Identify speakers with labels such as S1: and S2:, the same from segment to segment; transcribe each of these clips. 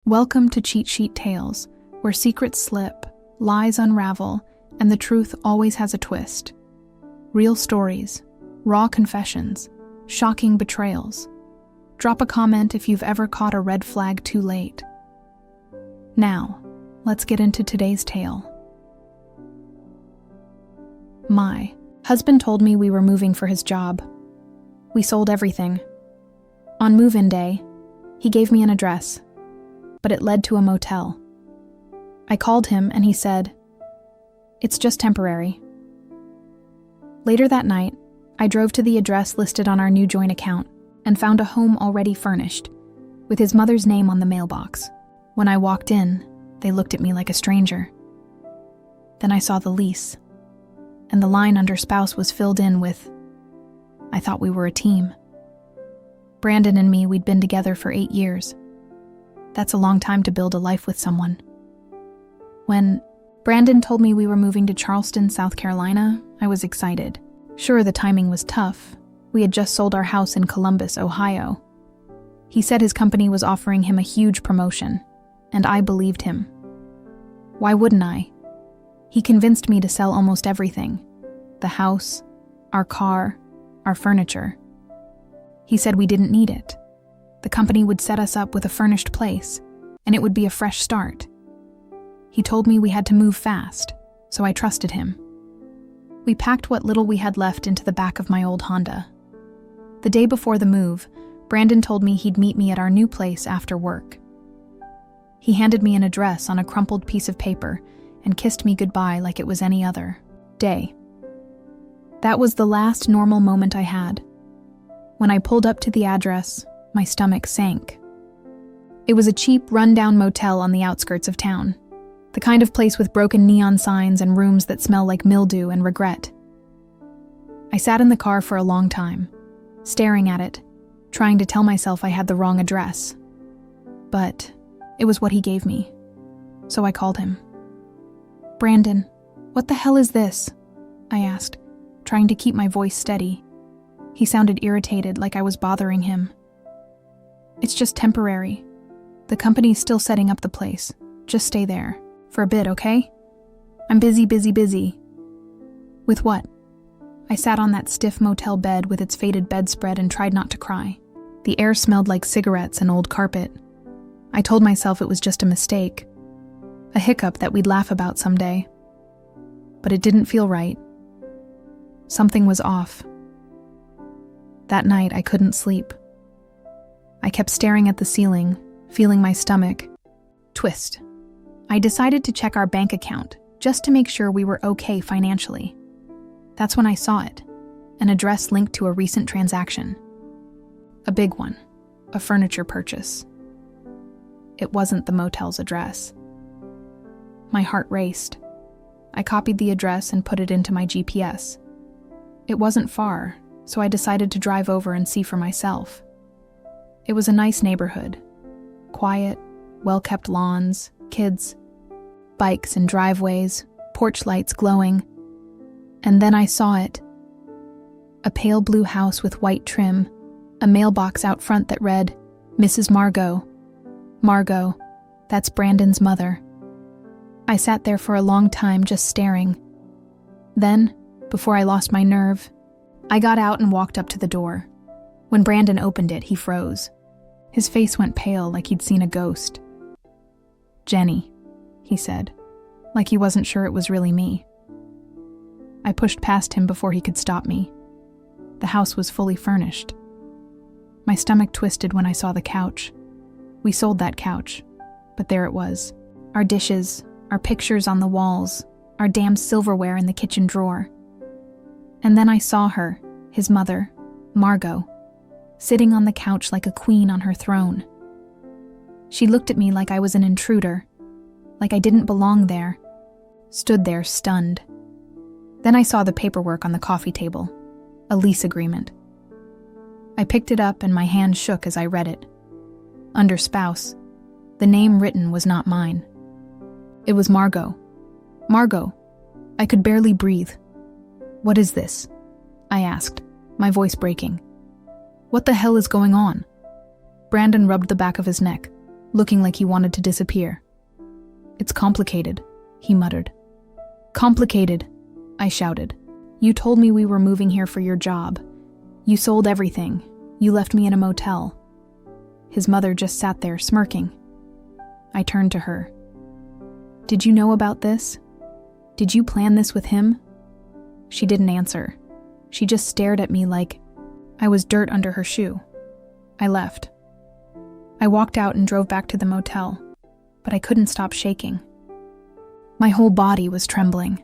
S1: Welcome to Cheat Sheet Tales, where secrets slip, lies unravel, and the truth always has a twist. Real stories, raw confessions, shocking betrayals. Drop a comment if you've ever caught a red flag too late. Now, let's get into today's tale. My husband told me we were moving for his job. We sold everything. On move-in day, he gave me an address, but it led to a motel. I called him and he said, "It's just temporary." Later that night, I drove to the address listed on our new joint account and found a home already furnished, with his mother's name on the mailbox. When I walked in, they looked at me like a stranger. Then I saw the lease, and the line under spouse was filled in with, "I thought we were a team." Brandon and me, we'd been together for 8 years. That's a long time to build a life with someone. When Brandon told me we were moving to Charleston, South Carolina, I was excited. Sure, the timing was tough. We had just sold our house in Columbus, Ohio. He said his company was offering him a huge promotion, and I believed him. Why wouldn't I? He convinced me to sell almost everything: the house, our car, our furniture. He said we didn't need it. The company would set us up with a furnished place, and it would be a fresh start. He told me we had to move fast, so I trusted him. We packed what little we had left into the back of my old Honda. The day before the move, Brandon told me he'd meet me at our new place after work. He handed me an address on a crumpled piece of paper and kissed me goodbye like it was any other day. That was the last normal moment I had. When I pulled up to the address, my stomach sank. It was a cheap, run-down motel on the outskirts of town. The kind of place with broken neon signs and rooms that smell like mildew and regret. I sat in the car for a long time, staring at it, trying to tell myself I had the wrong address. But it was what he gave me, so I called him. "Brandon, what the hell is this?" I asked, trying to keep my voice steady. He sounded irritated, like I was bothering him. "It's just temporary. The company's still setting up the place. Just stay there. For a bit, okay? I'm busy. With what?" I sat on that stiff motel bed with its faded bedspread and tried not to cry. The air smelled like cigarettes and old carpet. I told myself it was just a mistake. A hiccup that we'd laugh about someday. But it didn't feel right. Something was off. That night, I couldn't sleep. I kept staring at the ceiling, feeling my stomach twist. I decided to check our bank account, just to make sure we were okay financially. That's when I saw it, an address linked to a recent transaction. A big one, a furniture purchase. It wasn't the motel's address. My heart raced. I copied the address and put it into my GPS. It wasn't far, so I decided to drive over and see for myself. It was a nice neighborhood. Quiet, well-kept lawns, kids, bikes and driveways, porch lights glowing. And then I saw it. A pale blue house with white trim, a mailbox out front that read, "Mrs. Margot." Margot, that's Brandon's mother. I sat there for a long time just staring. Then, before I lost my nerve, I got out and walked up to the door. When Brandon opened it, he froze. His face went pale like he'd seen a ghost. "Jenny," he said, like he wasn't sure it was really me. I pushed past him before he could stop me. The house was fully furnished. My stomach twisted when I saw the couch. We sold that couch, but there it was. Our dishes, our pictures on the walls, our damn silverware in the kitchen drawer. And then I saw her, his mother, Margot, sitting on the couch like a queen on her throne. She looked at me like I was an intruder, like I didn't belong there, stood there stunned. Then I saw the paperwork on the coffee table, a lease agreement. I picked it up and my hand shook as I read it. Under spouse, the name written was not mine. It was Margot. Margot. I could barely breathe. "What is this?" I asked, my voice breaking. "What the hell is going on?" Brandon rubbed the back of his neck. looking like he wanted to disappear. "It's complicated," he muttered. "Complicated," I shouted. "You told me we were moving here for your job. You sold everything. You left me in a motel." His mother just sat there, smirking. I turned to her. "Did you know about this? Did you plan this with him?" She didn't answer. She just stared at me like I was dirt under her shoe. I left. I walked out and drove back to the motel, but I couldn't stop shaking. My whole body was trembling.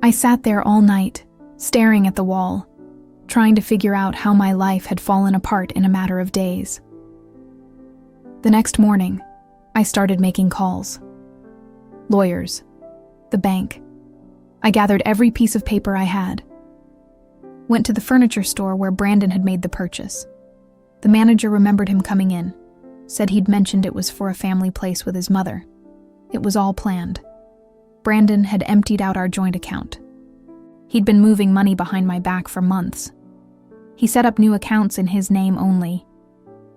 S1: I sat there all night, staring at the wall, trying to figure out how my life had fallen apart in a matter of days. The next morning, I started making calls. Lawyers, the bank. I gathered every piece of paper I had. Went to the furniture store where Brandon had made the purchase. The manager remembered him coming in, said he'd mentioned it was for a family place with his mother. It was all planned. Brandon had emptied out our joint account. He'd been moving money behind my back for months. He set up new accounts in his name only.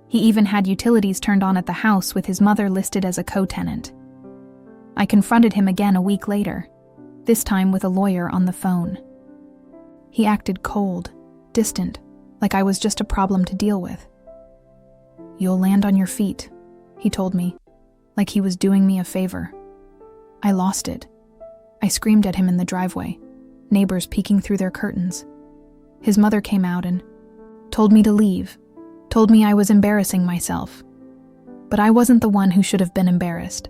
S1: He even had utilities turned on at the house with his mother listed as a co-tenant. I confronted him again a week later, this time with a lawyer on the phone. He acted cold, distant, like I was just a problem to deal with. "You'll land on your feet," he told me, like he was doing me a favor. I lost it. I screamed at him in the driveway, neighbors peeking through their curtains. His mother came out and told me to leave, told me I was embarrassing myself. But I wasn't the one who should have been embarrassed.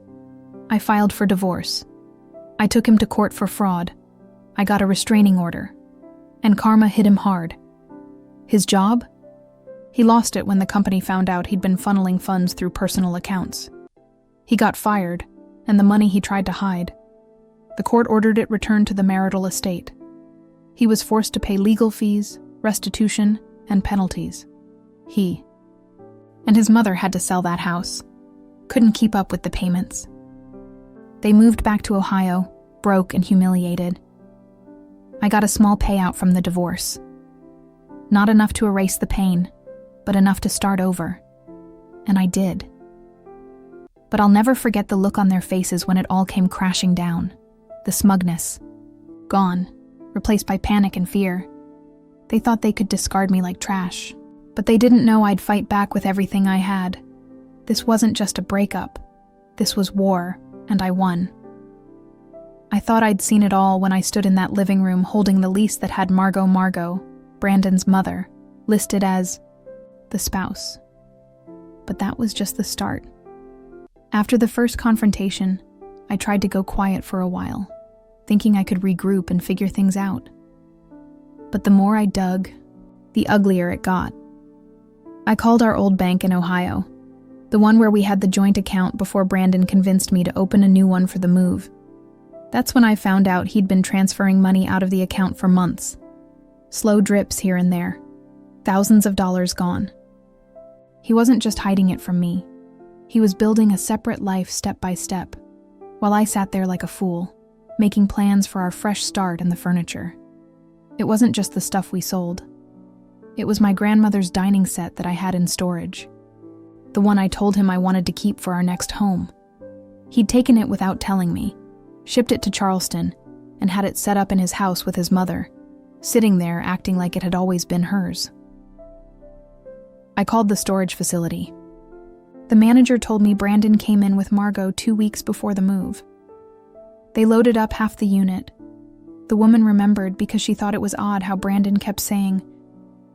S1: I filed for divorce. I took him to court for fraud. I got a restraining order. And karma hit him hard. His job? He lost it when the company found out he'd been funneling funds through personal accounts. He got fired, and the money he tried to hide. The court ordered it returned to the marital estate. He was forced to pay legal fees, restitution, and penalties. He and his mother had to sell that house. Couldn't keep up with the payments. They moved back to Ohio, broke and humiliated. I got a small payout from the divorce. Not enough to erase the pain, but enough to start over. And I did. But I'll never forget the look on their faces when it all came crashing down. The smugness. Gone, replaced by panic and fear. They thought they could discard me like trash, but they didn't know I'd fight back with everything I had. This wasn't just a breakup. This was war, and I won. I thought I'd seen it all when I stood in that living room holding the lease that had Margot, Brandon's mother, listed as the spouse. But that was just the start. After the first confrontation, I tried to go quiet for a while, thinking I could regroup and figure things out. But the more I dug, the uglier it got. I called our old bank in Ohio, the one where we had the joint account before Brandon convinced me to open a new one for the move. That's when I found out he'd been transferring money out of the account for months. Slow drips here and there. Thousands of dollars gone. He wasn't just hiding it from me. He was building a separate life step by step, while I sat there like a fool, making plans for our fresh start in the furniture. It wasn't just the stuff we sold. It was my grandmother's dining set that I had in storage. The one I told him I wanted to keep for our next home. He'd taken it without telling me, shipped it to Charleston, and had it set up in his house with his mother, sitting there acting like it had always been hers. I called the storage facility. The manager told me Brandon came in with Margot 2 weeks before the move. They loaded up half the unit. The woman remembered because she thought it was odd how Brandon kept saying,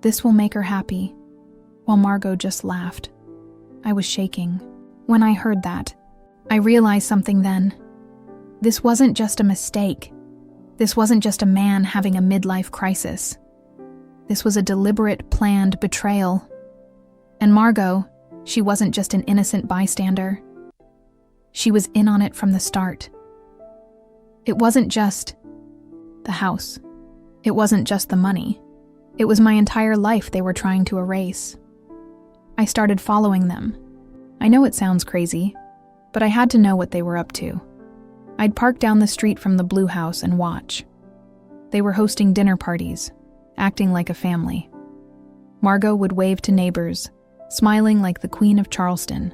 S1: "This will make her happy," while Margot just laughed. I was shaking. When I heard that, I realized something then. This wasn't just a mistake. This wasn't just a man having a midlife crisis. This was a deliberate, planned betrayal. And Margot, she wasn't just an innocent bystander. She was in on it from the start. It wasn't just the house. It wasn't just the money. It was my entire life they were trying to erase. I started following them. I know it sounds crazy, but I had to know what they were up to. I'd park down the street from the Blue House and watch. They were hosting dinner parties, acting like a family. Margot would wave to neighbors, smiling like the Queen of Charleston.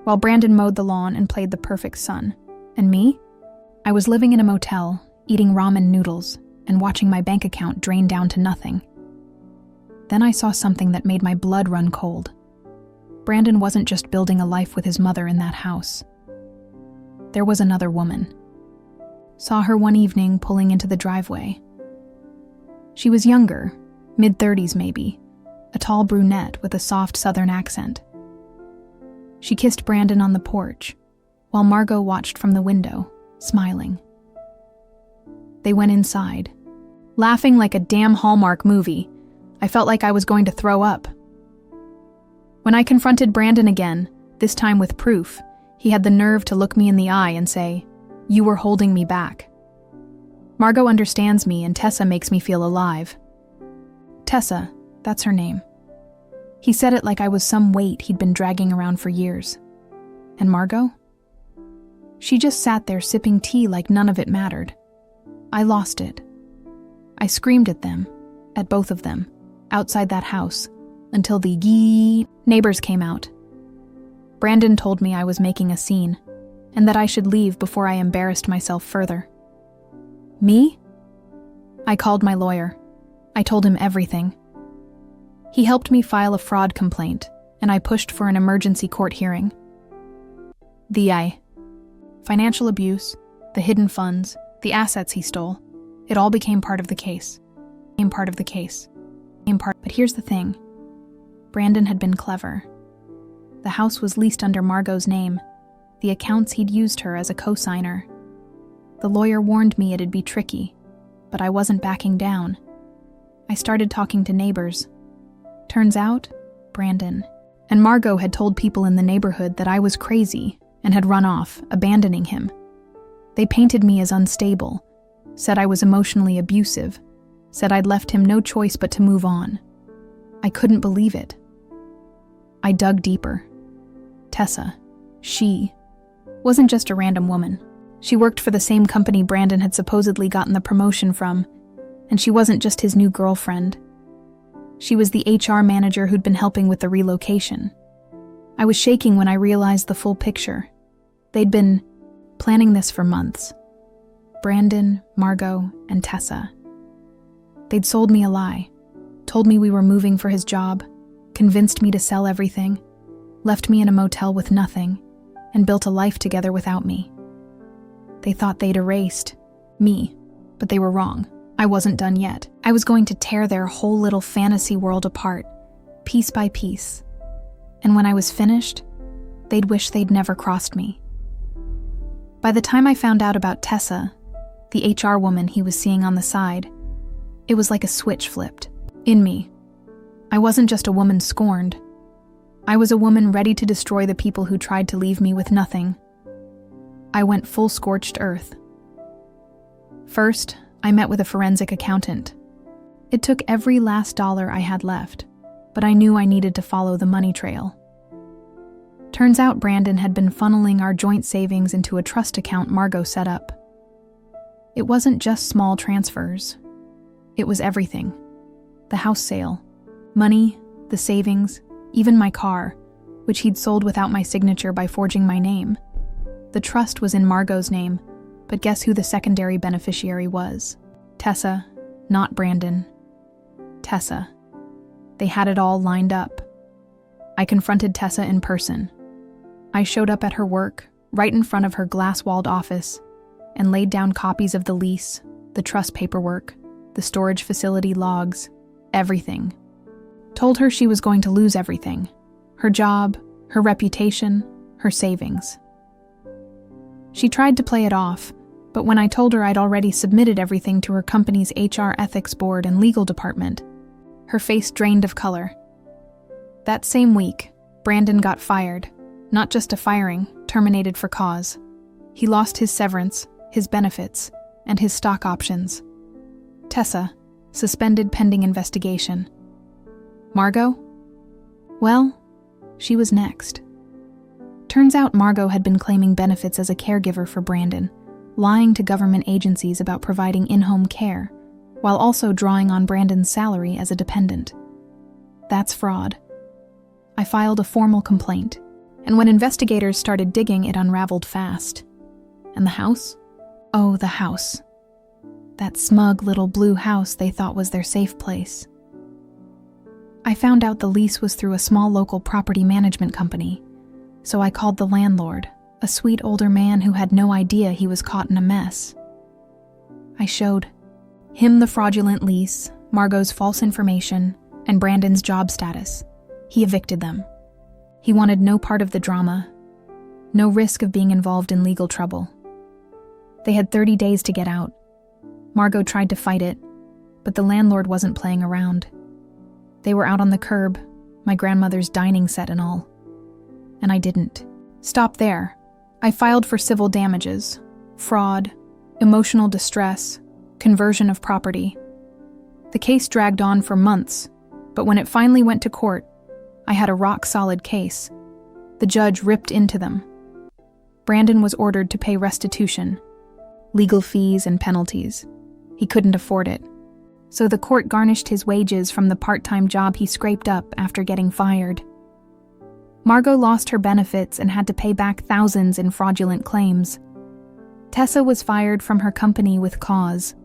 S1: while Brandon mowed the lawn and played the perfect son. And me? I was living in a motel, eating ramen noodles, and watching my bank account drain down to nothing. Then I saw something that made my blood run cold. Brandon wasn't just building a life with his mother in that house. There was another woman. Saw her one evening pulling into the driveway. She was younger, mid-30s maybe, a tall brunette with a soft southern accent. She kissed Brandon on the porch, while Margot watched from the window, smiling. They went inside, laughing like a damn Hallmark movie. I felt like I was going to throw up. When I confronted Brandon again, this time with proof, he had the nerve to look me in the eye and say, "You were holding me back." Margot understands me and Tessa makes me feel alive. Tessa, that's her name. He said it like I was some weight he'd been dragging around for years. And Margot? She just sat there sipping tea like none of it mattered. I lost it. I screamed at them, at both of them, outside that house, until the neighbors came out. Brandon told me I was making a scene, and that I should leave before I embarrassed myself further. Me? I called my lawyer. I told him everything. He helped me file a fraud complaint, and I pushed for an emergency court hearing. Financial abuse, the hidden funds, the assets he stole, it all became part of the case. But here's the thing. Brandon had been clever. The house was leased under Margot's name. The accounts he'd used her as a co-signer. The lawyer warned me it'd be tricky, but I wasn't backing down. I started talking to neighbors. Turns out, Brandon and Margot had told people in the neighborhood that I was crazy and had run off, abandoning him. They painted me as unstable, said I was emotionally abusive, said I'd left him no choice but to move on. I couldn't believe it. I dug deeper. Tessa, she wasn't just a random woman. She worked for the same company Brandon had supposedly gotten the promotion from, and she wasn't just his new girlfriend. She was the HR manager who'd been helping with the relocation. I was shaking when I realized the full picture. They'd been planning this for months. Brandon, Margot, and Tessa. They'd sold me a lie, told me we were moving for his job, convinced me to sell everything, left me in a motel with nothing, and built a life together without me. They thought they'd erased me, but they were wrong. I wasn't done yet. I was going to tear their whole little fantasy world apart, piece by piece. And when I was finished, they'd wish they'd never crossed me. By the time I found out about Tessa, the HR woman he was seeing on the side, it was like a switch flipped. In me. I wasn't just a woman scorned. I was a woman ready to destroy the people who tried to leave me with nothing. I went full scorched earth. First, I met with a forensic accountant. It took every last dollar I had left, but I knew I needed to follow the money trail. Turns out Brandon had been funneling our joint savings into a trust account Margot set up. It wasn't just small transfers. It was everything. The house sale, money, the savings, even my car, which he'd sold without my signature by forging my name. The trust was in Margot's name, but guess who the secondary beneficiary was? Tessa, not Brandon. Tessa. They had it all lined up. I confronted Tessa in person. I showed up at her work, right in front of her glass-walled office, and laid down copies of the lease, the trust paperwork, the storage facility logs, everything. Told her she was going to lose everything. Her job, her reputation, her savings. She tried to play it off, but when I told her I'd already submitted everything to her company's HR ethics board and legal department, her face drained of color. That same week, Brandon got fired. Not just a firing, terminated for cause. He lost his severance, his benefits, and his stock options. Tessa, suspended pending investigation. Margot? Well, she was next. Turns out Margot had been claiming benefits as a caregiver for Brandon, lying to government agencies about providing in-home care, while also drawing on Brandon's salary as a dependent. That's fraud. I filed a formal complaint. And when investigators started digging, it unraveled fast. And the house? Oh, the house. That smug little blue house they thought was their safe place. I found out the lease was through a small local property management company, so I called the landlord, a sweet older man who had no idea he was caught in a mess. I showed him the fraudulent lease, Margot's false information, and Brandon's job status. He evicted them. He wanted no part of the drama, no risk of being involved in legal trouble. They had 30 days to get out. Margot tried to fight it, but the landlord wasn't playing around. They were out on the curb, my grandmother's dining set and all. And I didn't stop there. I filed for civil damages, fraud, emotional distress, conversion of property. The case dragged on for months, but when it finally went to court, I had a rock-solid case. The judge ripped into them. Brandon was ordered to pay restitution, legal fees and penalties. He couldn't afford it. So the court garnished his wages from the part-time job he scraped up after getting fired. Margot lost her benefits and had to pay back thousands in fraudulent claims. Tessa was fired from her company with cause.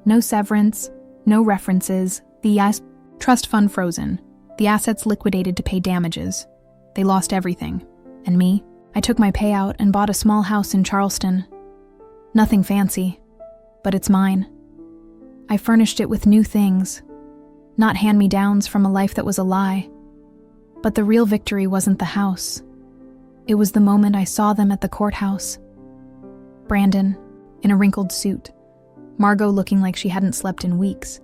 S1: No severance, no references, the trust fund frozen, the assets liquidated to pay damages. They lost everything. And me? I took my payout and bought a small house in Charleston. Nothing fancy, but it's mine. I furnished it with new things, not hand-me-downs from a life that was a lie. But the real victory wasn't the house. It was the moment I saw them at the courthouse. Brandon, in a wrinkled suit, Margot looking like she hadn't slept in weeks,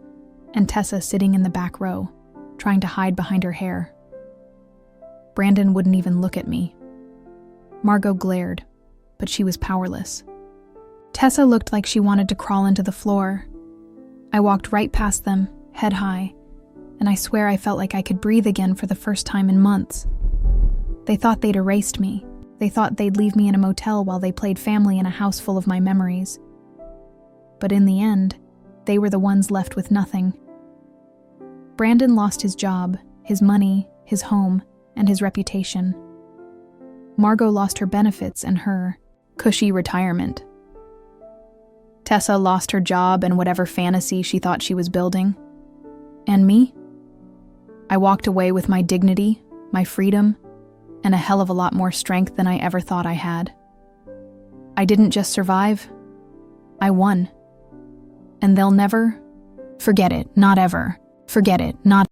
S1: and Tessa sitting in the back row, trying to hide behind her hair. Brandon wouldn't even look at me. Margot glared, but she was powerless. Tessa looked like she wanted to crawl into the floor. I walked right past them, head high, and I swear I felt like I could breathe again for the first time in months. They thought they'd erased me. They thought they'd leave me in a motel while they played family in a house full of my memories. But in the end, they were the ones left with nothing. Brandon lost his job, his money, his home, and his reputation. Margot lost her benefits and her cushy retirement. Tessa lost her job and whatever fantasy she thought she was building. And me? I walked away with my dignity, my freedom, and a hell of a lot more strength than I ever thought I had. I didn't just survive, I won. And they'll never forget it, not ever. Forget it, not